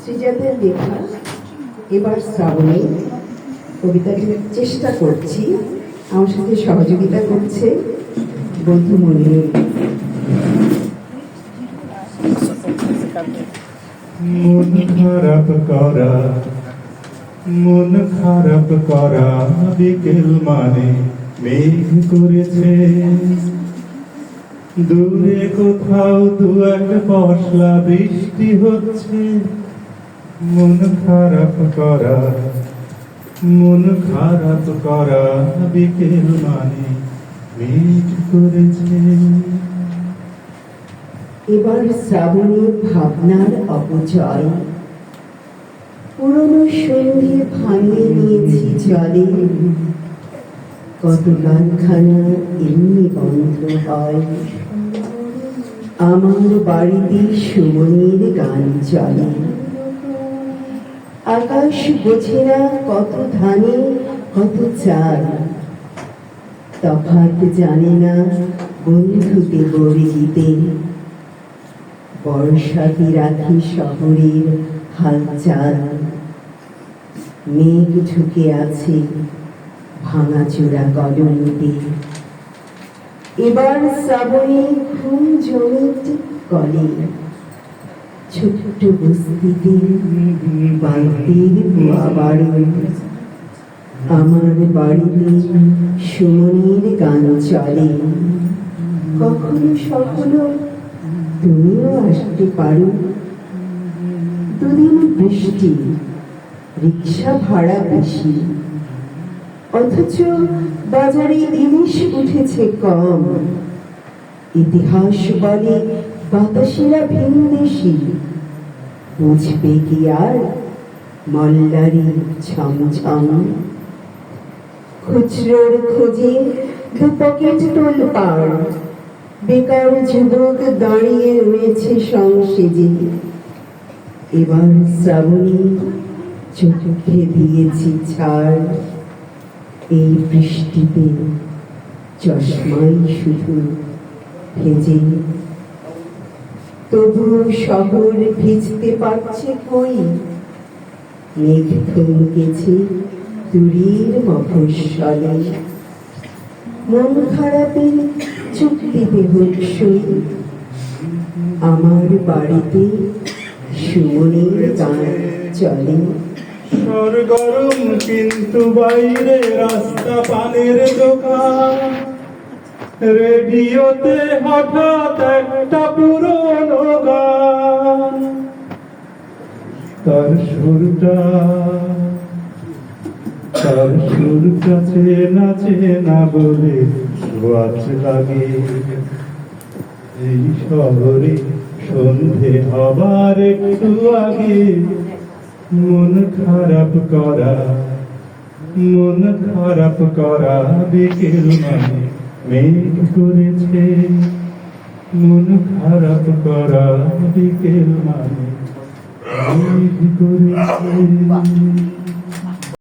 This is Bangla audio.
শ্রীজাতের লেখা এবার শ্রাবণী কবিতাটির চেষ্টা করছি। আমার সাথে সহযোগিতা করছে বন্ধু মনির। মন খারাপ করা, মন খারাপ করা বিকেল মানে মেঘ করেছে। দূরে কোথাও দু এক পশলা বৃষ্টি হচ্ছে। মন খারাপ করা, মন খারাপ করা বিকেল মানে মেঘ করেছে। এবার শ্রাবণী ভাবনার অপচয়, পুরনো সন্ধে ভাঙিয়ে নিয়েছি জলে। কত গানখানা এমনি বন্ধ হয়, আমার বাড়িতে সুমনের গান চলে। আকাশ বোঝে না কত ধানে কত চাল, তফাৎ জানে না বন্ধুতে বর্জিতে। বর্ষাতে রাখি শহরের হালচাল, মেঘ ঢুকে আছে ভাঙাচোরা কলোনিতে। এবার শ্রাবণী ঘুম জমিত কলে, ছোট্ট বস্তিতে বালতির বুয়া বাড়ি। আমার বাড়িতে সুমনের গান চলে। কখনো সখনো তুমিও আসতে পারো। দুদিন বৃষ্টি, রিক্সা ভাড়া বেশি, অথচ বাজারে ইলিশ উঠেছে কম। ইতিহাস বলে বাতাসেরা ভিনদেশি, বুঝবে কি আর মল্লারি ছমছম। খুচরোর খোঁজে দু পকেট তোলপাড়, বেকার যুবক দাঁড়িয়ে রয়েছে সংসেজে। এবার শ্রাবণী চোখে দিয়েছি ছাড়, এই বৃষ্টিতে চশমাই শুধু ভেজে। তবুও শহর ভিজতে পারছে কই, মেঘ থমকেছে দূরের মফস্বলে। মন খারাপের চুক্তিতে হোক সই, আমার বাড়িতে সুমনের গান চলে। সরগরম কিন্তু বাইরে রাস্তা পানের দোকান। রেডিওতে হঠাৎ একটা পুরনো গান, তার সুরটা নাচে না বলে সোয়াচ লাগে। এই শহরে সন্ধে হবার একটু আগে মন খারাপ করা, মন খারাপ করা বিকেল মানে মেঘ করেছে। মন খারাপ করা বিকেল মানে মেঘ করেছে।